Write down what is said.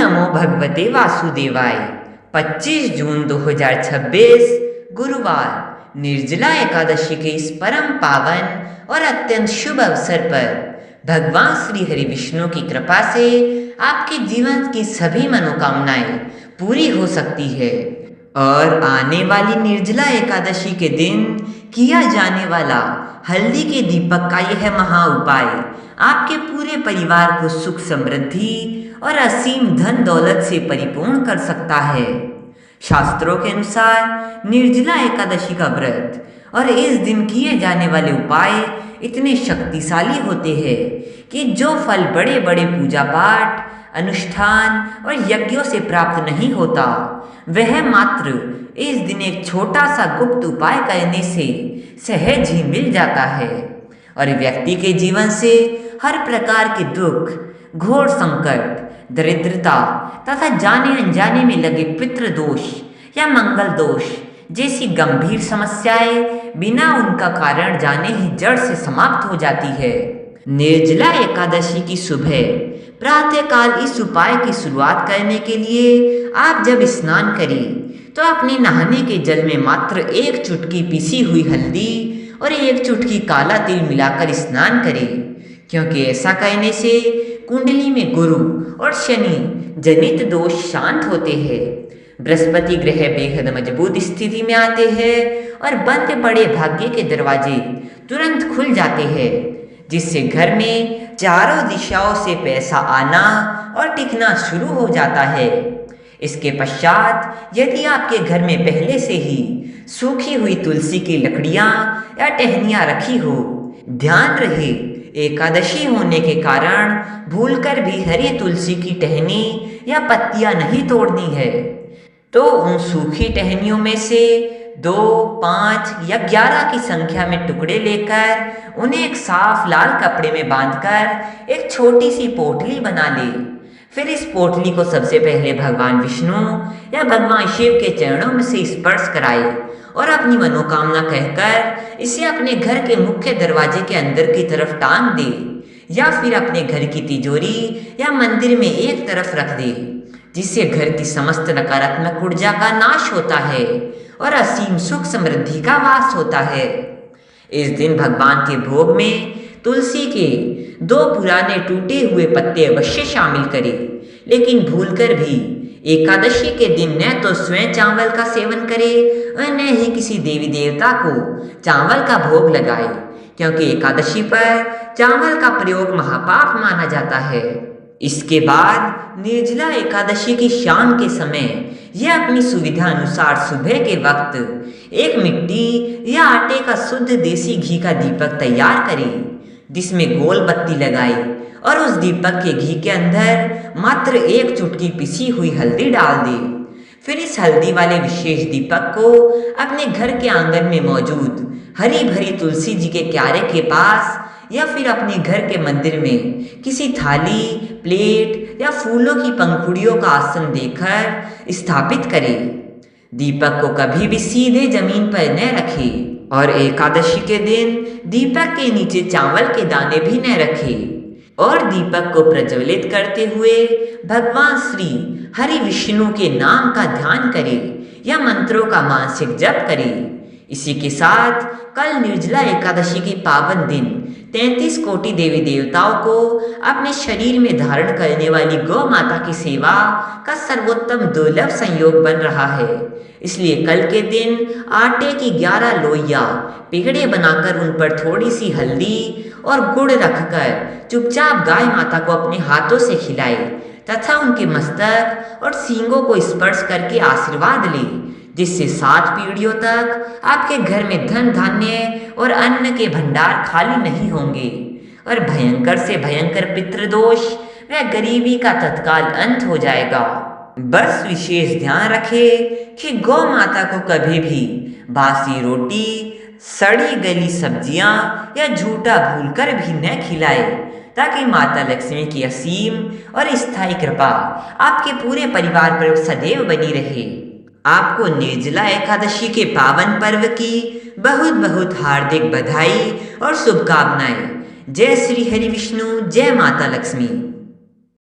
नमो भगवते वासुदेवाय। 25 जून 2026 गुरुवार निर्जला एकादशी के इस परम पावन और अत्यंत शुभ अवसर पर भगवान श्री हरि विष्णु की कृपा से आपके जीवन की सभी मनोकामनाएं पूरी हो सकती है। और आने वाली निर्जला एकादशी के दिन किया जाने वाला हल्दी के दीपक का यह महा उपाय आपके पूरे परिवार को सुख समृद्धि और असीम धन दौलत से परिपूर्ण कर सकता है। शास्त्रों के अनुसार निर्जला एकादशी का व्रत और इस दिन किए जाने वाले उपाय इतने शक्तिशाली होते हैं कि जो फल बड़े बड़े पूजा पाठ, अनुष्ठान और यज्ञों से प्राप्त नहीं होता, वह मात्र इस दिन एक छोटा सा गुप्त उपाय करने से सहज ही मिल जाता है और व्यक्ति के जीवन से हर प्रकार के दुख, घोर संकट, दरिद्रता तथा जाने अनजाने में लगे पितृ दोष या मंगल दोष जैसी गंभीर समस्याएं बिना उनका कारण जाने ही जड़ से समाप्त हो जाती है। निर्जला एकादशी की सुबह प्रातःकाल इस उपाय की शुरुआत करने के लिए आप जब स्नान करें तो अपने नहाने के जल में मात्र 1 चुटकी पिसी हुई हल्दी और 1 चुटकी काला तिल मिलाकर स्नान करें, क्योंकि ऐसा करने से कुंडली में गुरु और शनि जनित दोष शांत होते हैं, बृहस्पति ग्रह बेहद मजबूत स्थिति में आते हैं और बंद पड़े भाग्य के दरवाजे तुरंत खुल जाते हैं, जिससे घर में चारों दिशाओं से पैसा आना और टिकना शुरू हो जाता है। इसके पश्चात यदि आपके घर में पहले से ही सूखी हुई तुलसी की लकड़ियां या टहनियां रखी हो, ध्यान रहे एकादशी होने के कारण भूलकर भी हरी तुलसी की टहनी या पत्तियां नहीं तोड़नी है, तो उन सूखी टहनियों में से 2, 5 या 11 की संख्या में टुकड़े लेकर उन्हें एक साफ लाल कपड़े में बांधकर एक छोटी सी पोटली बना ले। फिर इस पोटली को सबसे पहले भगवान विष्णु या भगवान शिव के चरणों में से स्पर्श कराए और अपनी मनोकामना कहकर इसे अपने घर के मुख्य दरवाजे के अंदर की तरफ टांग दे या फिर अपने घर की तिजोरी या मंदिर में एक तरफ रख दे, जिससे घर की समस्त नकारात्मक ऊर्जा का नाश होता है और असीम सुख समृद्धि का वास होता है। इस दिन भगवान के भोग में तुलसी के 2 पुराने टूटे हुए पत्ते अवश्य शामिल करें, लेकिन भूलकर भी एकादशी के दिन न तो स्वयं चावल का सेवन करे और न ही किसी देवी देवता को चावल का भोग लगाए, क्योंकि एकादशी पर चावल का प्रयोग महापाप माना जाता है। इसके बाद निर्जला एकादशी की शाम के समय यह अपनी सुविधा अनुसार सुबह के वक्त एक मिट्टी या आटे का शुद्ध देसी घी का दीपक तैयार करें, जिसमें गोल बत्ती लगाए और उस दीपक के घी के अंदर मात्र 1 चुटकी पिसी हुई हल्दी डाल दे। फिर इस हल्दी वाले विशेष दीपक को अपने घर के आंगन में मौजूद हरी भरी तुलसी जी के क्यारे के पास या फिर अपने घर के मंदिर में किसी थाली, प्लेट या फूलों की पंखुड़ियों का आसन देकर स्थापित करें। दीपक को कभी भी सीधे जमीन पर न रखें और एकादशी के दिन दीपक के नीचे चावल के दाने भी न रखें और दीपक को प्रज्वलित करते हुए भगवान श्री हरि विष्णु के नाम का ध्यान करें या मंत्रों का मानसिक जप करें। इसी के साथ कल निर्जला एकादशी की पावन दिन 33 कोटि देवी देवताओं को अपने शरीर में धारण करने वाली गौ माता की सेवा का सर्वोत्तम दुर्लभ संयोग बन रहा है। इसलिए कल के दिन आटे की 11 लोइयां पिघड़े बनाकर उन पर थोड़ी सी हल्दी और गुड़ रखकर चुपचाप गाय माता को अपने हाथों से खिलाए तथा उनके मस्तक और सींगों को स्पर्श करके आशीर्वाद ले, जिससे 7 पीढ़ियों तक आपके घर में धन धान्य और अन्न के भंडार खाली नहीं होंगे और भयंकर से भयंकर पितृदोष व गरीबी का तत्काल अंत हो जाएगा। बस विशेष ध्यान रखें कि गौ माता को कभी भी बासी रोटी, सड़ी गली सब्जियां या झूठा भूलकर भी न खिलाए, ताकि माता लक्ष्मी की असीम और स्थायी कृपा आपके पूरे परिवार पर सदैव बनी रहे। आपको निर्जला एकादशी के पावन पर्व की बहुत बहुत हार्दिक बधाई और शुभकामनाएं। जय श्री हरि विष्णु, जय माता लक्ष्मी।